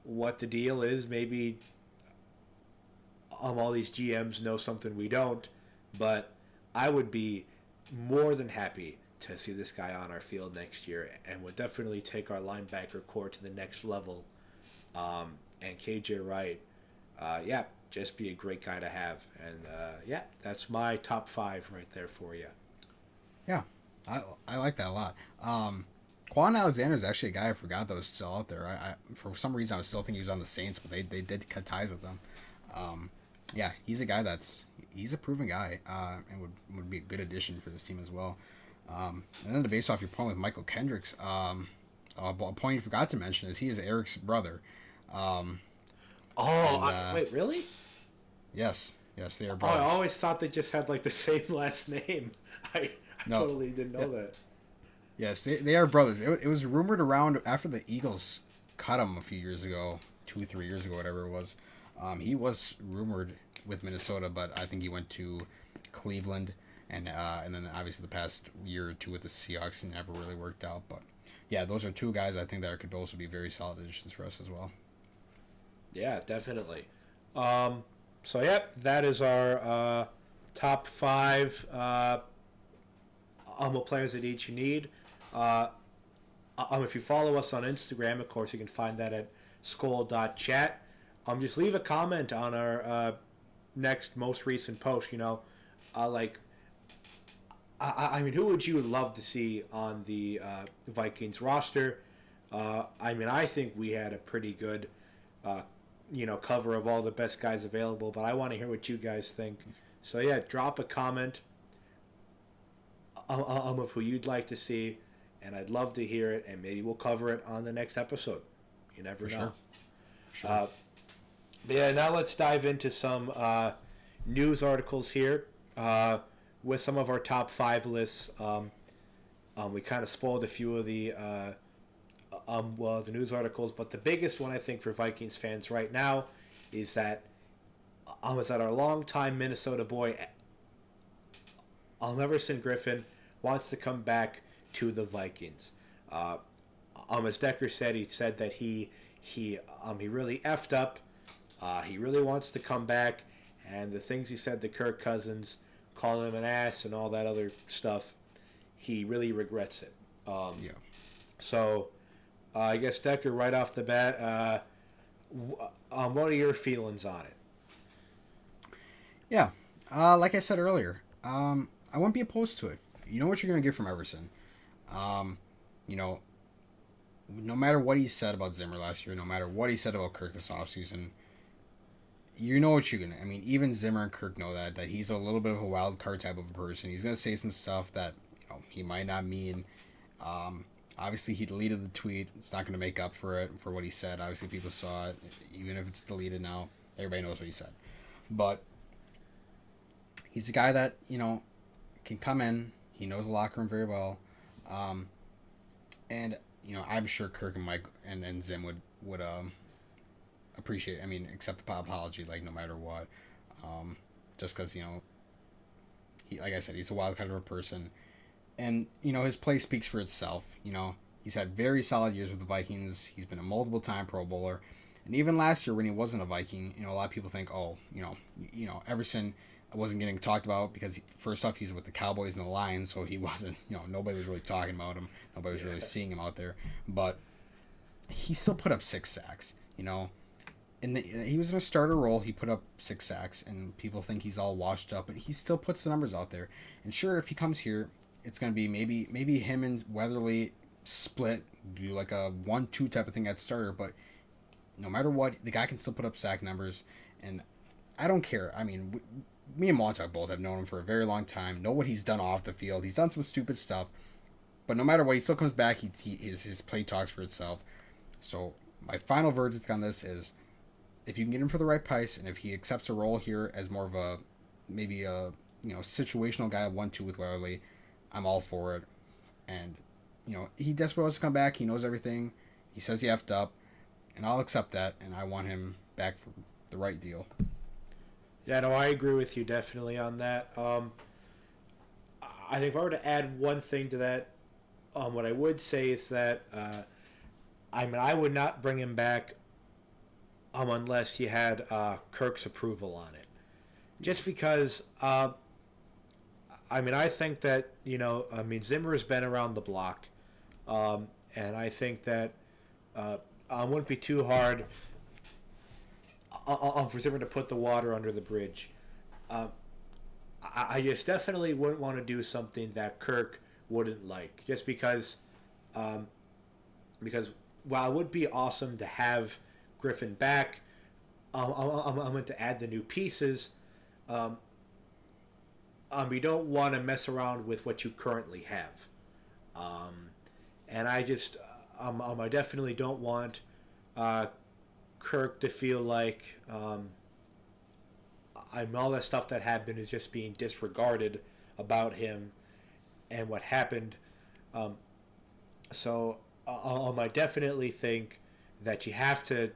what the deal is. Maybe all these GMs know something we don't, but I would be more than happy to see this guy on our field next year, and would definitely take our linebacker core to the next level. And KJ Wright, yeah, just be a great guy to have. And yeah, that's my top five right there for you. Yeah, I like that a lot. Quan Alexander is actually a guy I forgot that was still out there. I for some reason I was still thinking he was on the Saints, but they did cut ties with him. Yeah, he's a guy he's a proven guy, and would be a good addition for this team as well. And then to base off your point with Michael Kendricks, a point you forgot to mention is he is Eric's brother. Wait, really? Yes, they are Oh, brothers. I always thought they just had like the same last name. I No. totally didn't know that. Yes, they are brothers. It was rumored around after the Eagles cut him a few years ago, 2-3 years ago, whatever it was. He was rumored with Minnesota, but I think he went to Cleveland, and then obviously the past year or two with the Seahawks never really worked out. But yeah, those are two guys I think that could also be very solid additions for us as well. Yeah, definitely. So yep, that is our top five players that each you need. If you follow us on Instagram, of course, you can find that at skol.chat. Just leave a comment on our next most recent post. You know, I mean, who would you love to see on the Vikings roster? I mean, I think we had a pretty good, cover of all the best guys available, but I want to hear what you guys think. So yeah, drop a comment of who you'd like to see, and I'd love to hear it, and maybe we'll cover it on the next episode. You never know. Sure. Yeah, now let's dive into some news articles here with some of our top five lists. We kind of spoiled a few of the news articles, but the biggest one I think for Vikings fans right now is that our longtime Minnesota boy Everson Griffin wants to come back to the Vikings. As Decker said, he said that he really effed up. He really wants to come back, and the things he said to Kirk Cousins, calling him an ass and all that other stuff, he really regrets it. Yeah. So, I guess Decker, right off the bat, what are your feelings on it? Yeah. Like I said earlier, I wouldn't be opposed to it. You know what you're going to get from Everson. No matter what he said about Zimmer last year, no matter what he said about Kirk this offseason, you know what you're going to... I mean, even Zimmer and Kirk know that he's a little bit of a wild card type of a person. He's going to say some stuff that he might not mean. Obviously, he deleted the tweet. It's not going to make up for it, for what he said. Obviously, people saw it. Even if it's deleted now, everybody knows what he said. But he's a guy that, can come in. He knows the locker room very well. And, I'm sure Kirk and Mike and Zim would appreciate, accept the apology, like, no matter what. Just because, he, like I said, he's a wild kind of a person. And, his play speaks for itself. He's had very solid years with the Vikings. He's been a multiple-time Pro Bowler. And even last year when he wasn't a Viking, a lot of people think, Everson wasn't getting talked about because, first off, he was with the Cowboys and the Lions, so he wasn't, nobody was really talking about him. Nobody was really seeing him out there. But he still put up 6 sacks, And he was in a starter role. He put up 6 sacks, and people think he's all washed up, but he still puts the numbers out there. And sure, if he comes here, it's going to be maybe him and Weatherly split, do like a 1-2 type of thing at starter, but no matter what, the guy can still put up sack numbers, and I don't care. Me and Montauk both have known him for a very long time, know what he's done off the field. He's done some stupid stuff, but no matter what, he still comes back. His play talks for itself. So my final verdict on this is if you can get him for the right price, and if he accepts a role here as more of a maybe a situational guy 1-2 with Weatherly, I'm all for it. And he desperately wants to come back. He knows everything. He says he effed up, and I'll accept that. And I want him back for the right deal. Yeah, no, I agree with you definitely on that. I think if I were to add one thing to that, what I would say is that I would not bring him back unless you had Kirk's approval on it. Just because, I think that, Zimmer's been around the block. And I think that it wouldn't be too hard for Zimmer to put the water under the bridge. I just definitely wouldn't want to do something that Kirk wouldn't like. Just because while it would be awesome to have Griffin back, I'm going to add the new pieces. We don't want to mess around with what you currently have. And I just, I definitely don't want Kirk to feel like all that stuff that happened is just being disregarded about him and what happened. So I definitely think that you have to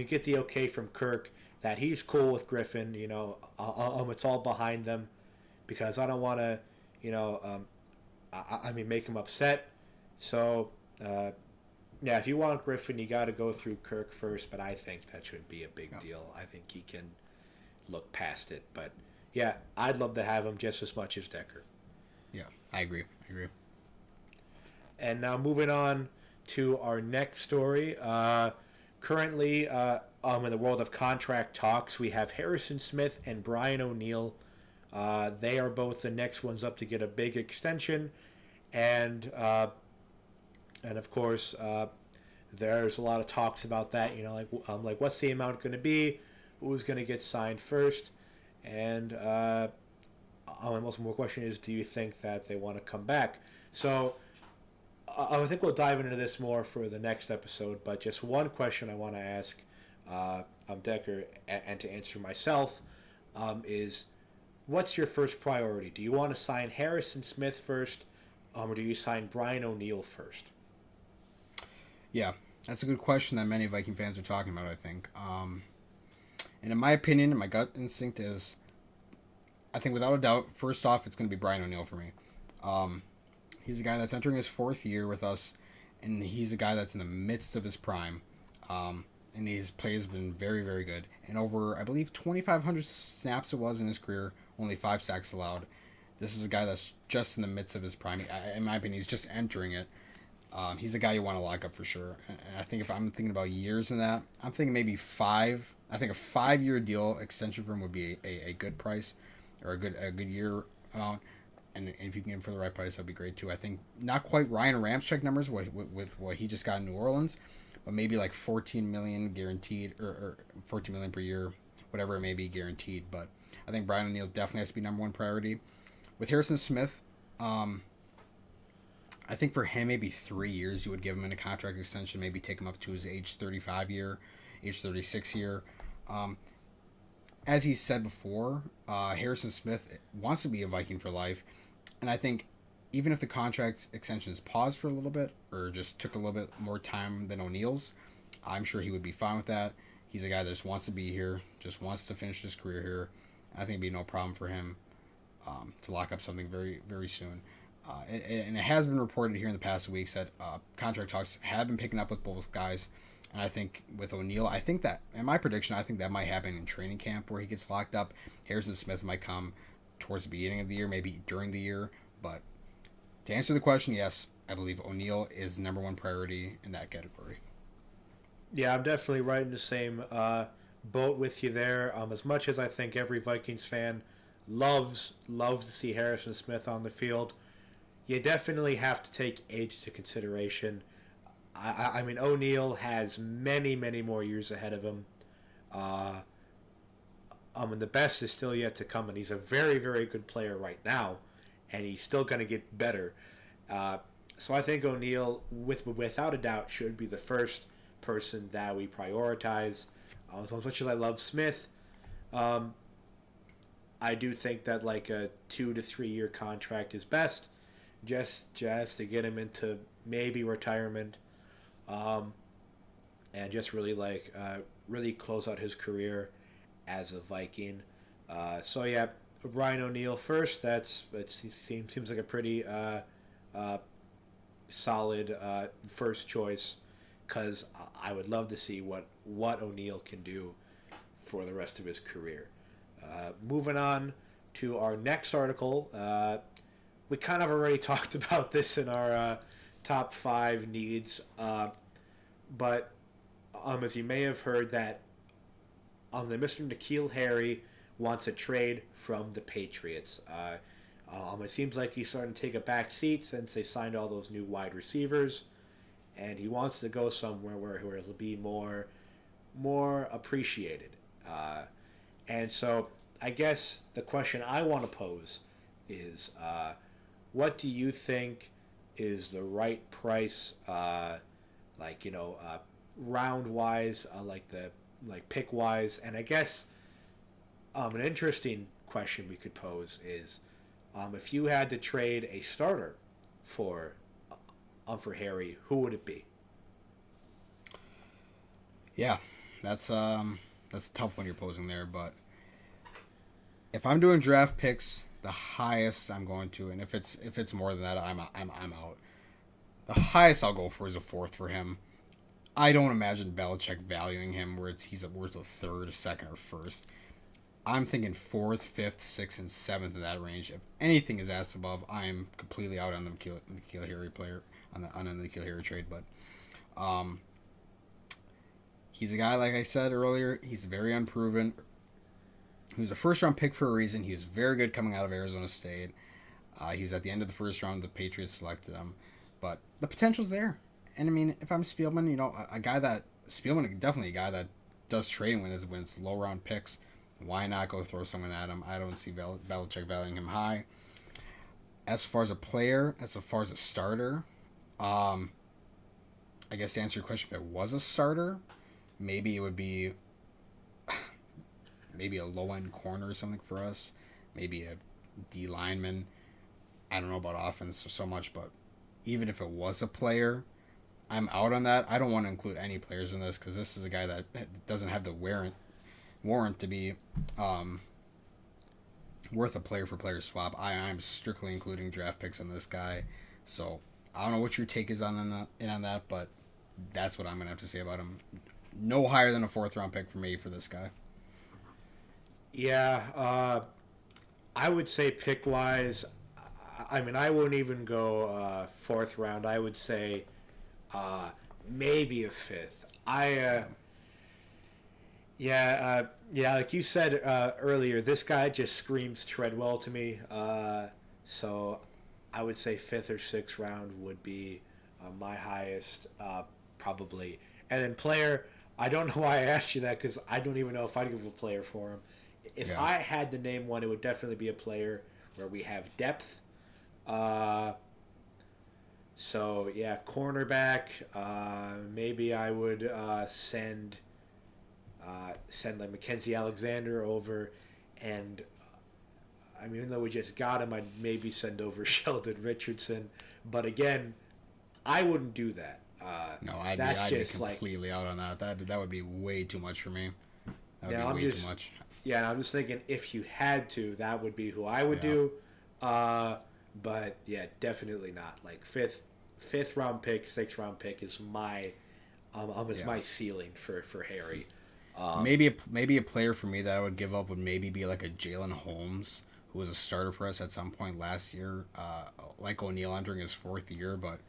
get the okay from Kirk that he's cool with Griffin. It's all behind them, because I don't want to, make him upset. So, yeah, if you want Griffin, you got to go through Kirk first, but I think that shouldn't be a big deal. I think he can look past it. But, yeah, I'd love to have him just as much as Decker. Yeah, I agree. And now moving on to our next story. Currently, in the world of contract talks, we have Harrison Smith and Brian O'Neill. They are both the next ones up to get a big extension. And of course, there's a lot of talks about that. Like what's the amount going to be? Who's going to get signed first? And my most important question is, do you think that they want to come back? So I think we'll dive into this more for the next episode. But just one question I want to ask Decker, and to answer myself, is what's your first priority? Do you want to sign Harrison Smith first? Or do you sign Brian O'Neill first? Yeah, that's a good question that many Viking fans are talking about, I think. And in my opinion, my gut instinct is, I think without a doubt, first off, it's going to be Brian O'Neill for me. He's a guy that's entering his 4th year with us, and he's a guy that's in the midst of his prime. And his play has been very, very good. And over, I believe, 2,500 snaps it was in his career, only 5 sacks allowed. This is a guy that's just in the midst of his prime. In my opinion, he's just entering it. He's a guy you want to lock up for sure. And I think if I'm thinking about years in that, I'm thinking maybe 5. I think a 5-year deal extension for him would be a good price, or a good year amount. And if you can get him for the right price, that'd be great too. I think not quite Ryan Ramczyk numbers with what he just got in New Orleans, but maybe like $14 million guaranteed, or $14 million per year, whatever it may be guaranteed. But I think Brian O'Neill definitely has to be number one priority. With Harrison Smith, I think for him, maybe 3 years you would give him in a contract extension, maybe take him up to his age 35 year, age 36 year. As he said before, Harrison Smith wants to be a Viking for life. And I think even if the contract extension is paused for a little bit, or just took a little bit more time than O'Neill's, I'm sure he would be fine with that. He's a guy that just wants to be here, just wants to finish his career here. I think it'd be no problem for him to lock up something very, very soon. And it has been reported here in the past weeks that contract talks have been picking up with both guys. And I think with O'Neill, I think that, in my prediction, I think that might happen in training camp where he gets locked up. Harrison Smith might come towards the beginning of the year, maybe during the year. But to answer the question, yes, I believe O'Neill is number one priority in that category. Yeah, I'm definitely right in the same boat with you there. As much as I think every Vikings fan loves to see Harrison Smith on the field, you definitely have to take age to consideration. I mean, O'Neill has many, many more years ahead of him. And the best is still yet to come, and he's a very, very good player right now, and he's still going to get better. So I think O'Neal, without a doubt, should be the first person that we prioritize. As much as I love Smith, um, I do think that like a 2 to 3 year contract is best, just to get him into maybe retirement, um, and just really really close out his career as a Viking. So yeah, Brian O'Neill first. Seems like a pretty uh, solid first choice, because I would love to see what O'Neill can do for the rest of his career. Moving on to our next article, we kind of already talked about this in our top five needs, but as you may have heard that the Mr. N'Keal Harry wants a trade from the Patriots. It seems like he's starting to take a back seat since they signed all those new wide receivers, and he wants to go somewhere where he'll be more appreciated. And so I guess the question I want to pose is, what do you think is the right price, round wise, pick wise? And I guess an interesting question we could pose is, if you had to trade a starter for Harry, who would it be? Yeah, that's a tough one you're posing there, but if I'm doing draft picks, the highest I'm going to, and if it's more than that, I'm out. The highest I'll go for is a fourth for him. I don't imagine Belichick valuing him where he's worth a third, a second, or first. I'm thinking fourth, fifth, sixth, and seventh in that range. If anything is asked above, I'm completely out on the N'Keal Harry player on the N'Keal Harry trade. But he's a guy, like I said earlier, he's very unproven. He was a first-round pick for a reason. He was very good coming out of Arizona State. He was at the end of the first round. The Patriots selected him. But the potential's there. And, I mean, if I'm Spielman, Spielman is definitely a guy that does trading when it's low-round picks. Why not go throw someone at him? I don't see Belichick valuing him high. As far as a player, as far as a starter, I guess to answer your question, if it was a starter, maybe it would be maybe a low-end corner or something for us. Maybe a D lineman. I don't know about offense so much, but even if it was a player, I'm out on that. I don't want to include any players in this because this is a guy that doesn't have the warrant to be worth a player-for-player swap. I'm strictly including draft picks on this guy. So I don't know what your take is on that, but that's what I'm going to have to say about him. No higher than a fourth-round pick for me for this guy. Yeah, I would say pick-wise, I mean, I wouldn't even go fourth round. I would say maybe a fifth. Like you said earlier, this guy just screams Treadwell to me. So I would say fifth or sixth round would be my highest, probably. And then player, I don't know why I asked you that because I don't even know if I'd give a player for him. If I had to name one, it would definitely be a player where we have depth. Cornerback. Maybe I would send like Mackenzie Alexander over, and I mean, even though we just got him, I'd maybe send over Sheldon Richardson. But again, I wouldn't do that. No, I'd be completely out on that. That would be way too much for me. That would be way too much. Yeah, and I'm just thinking if you had to, that would be who I would do. But yeah, definitely not. Like fifth round pick, sixth round pick is my my ceiling for Harry. Maybe a player for me that I would give up would maybe be like a Jalen Holmes, who was a starter for us at some point last year, like O'Neal entering his fourth year. But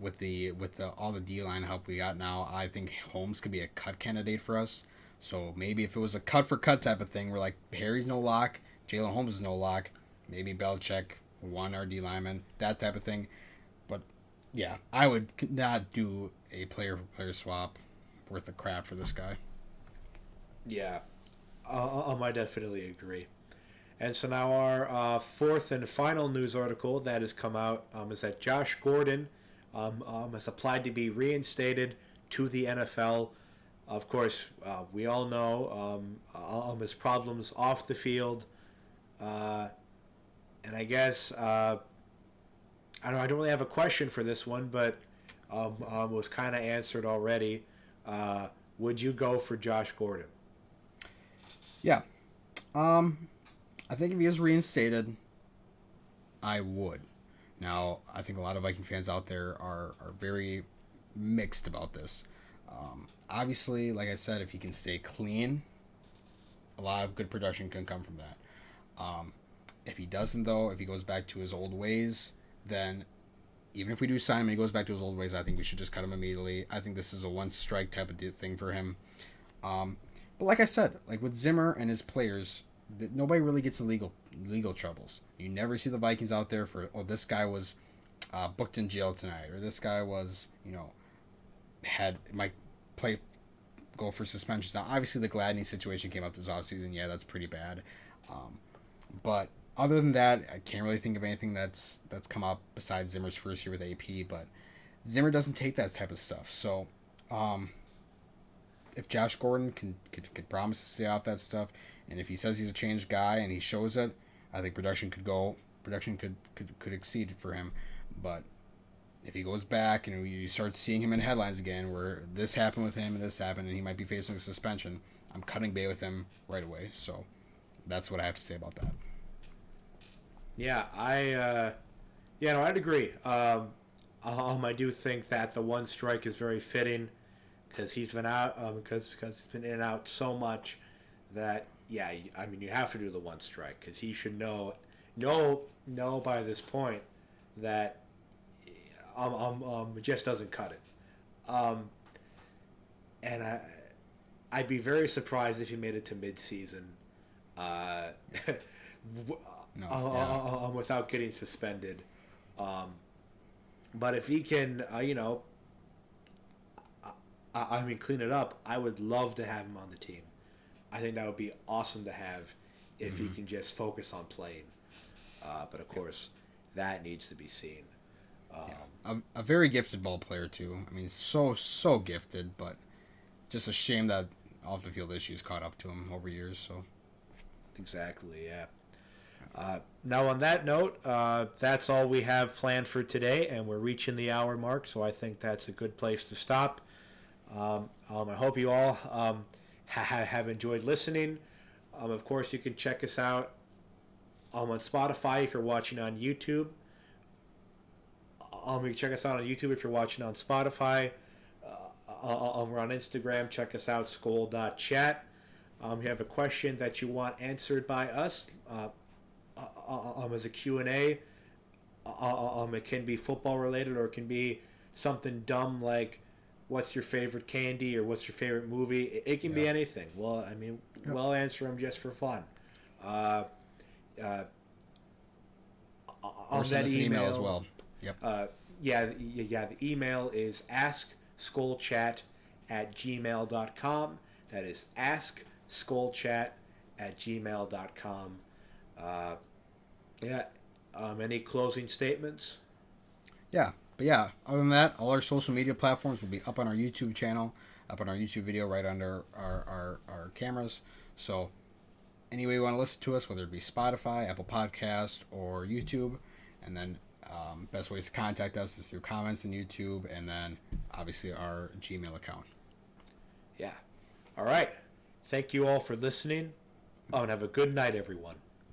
with all the D-line help we got now, I think Holmes could be a cut candidate for us. So maybe if it was a cut for cut type of thing, where like Harry's no lock, Jalen Holmes is no lock, maybe Belichick one or D lineman, that type of thing. But yeah, I would not do a player for player swap worth of crap for this guy. Yeah, I definitely agree. And so now our fourth and final news article that has come out is that Josh Gordon has applied to be reinstated to the NFL. Of course, we all know his problems off the field. And I guess, I don't really have a question for this one, but was kind of answered already. Would you go for Josh Gordon? Yeah. I think if he is reinstated, I would. Now, I think a lot of Viking fans out there are very mixed about this. Obviously, like I said, if he can stay clean, a lot of good production can come from that. If he doesn't, though, if he goes back to his old ways, then even if we do sign him and he goes back to his old ways, I think we should just cut him immediately. I think this is a one-strike type of thing for him. But like I said, like with Zimmer and his players, nobody really gets in legal troubles. You never see the Vikings out there for, oh, this guy was booked in jail tonight, or this guy was, might go for suspensions. Now, obviously, the Gladney situation came up this offseason. Yeah, that's pretty bad. But other than that, I can't really think of anything that's come up besides Zimmer's first year with AP. But Zimmer doesn't take that type of stuff. So, if Josh Gordon could promise to stay off that stuff, and if he says he's a changed guy and he shows it, I think production could exceed for him. But if he goes back and you start seeing him in headlines again where this happened with him and this happened and he might be facing a suspension, I'm cutting bait with him right away. So that's what I have to say about that. Yeah, I'd agree. I do think that the one strike is very fitting because he's been out, because he's been in and out so much that, yeah, I mean, you have to do the one strike because he should know by this point that it just doesn't cut it. And I'd be very surprised if he made it to mid-season without getting suspended. But if he can, clean it up, I would love to have him on the team. I think that would be awesome to have if he can just focus on playing. But of course, that needs to be seen. A very gifted ball player too. I mean, so gifted, but just a shame that off the field issues caught up to him over years. So exactly, yeah. Now on that note, that's all we have planned for today, and we're reaching the hour mark, so I think that's a good place to stop. I hope you all have enjoyed listening. Of course, you can check us out on Spotify if you're watching on YouTube. You can check us out on YouTube if you're watching on Spotify. We're on Instagram. Check us out, SkolChat. You have a question that you want answered by us as a Q&A. It can be football related, or it can be something dumb like what's your favorite candy or what's your favorite movie. It can be anything. Well, I mean, we'll answer them just for fun. Or send us an email as well. Yep. The email is askskolchat@gmail.com. That is askskolchat@gmail.com. Any closing statements? Yeah. But yeah, other than that, all our social media platforms will be up on our YouTube channel, up on our YouTube video right under our cameras. So any way you want to listen to us, whether it be Spotify, Apple Podcast, or YouTube, and then best ways to contact us is through comments in YouTube, and then obviously our Gmail account. Yeah. All right. Thank you all for listening. And have a good night, everyone.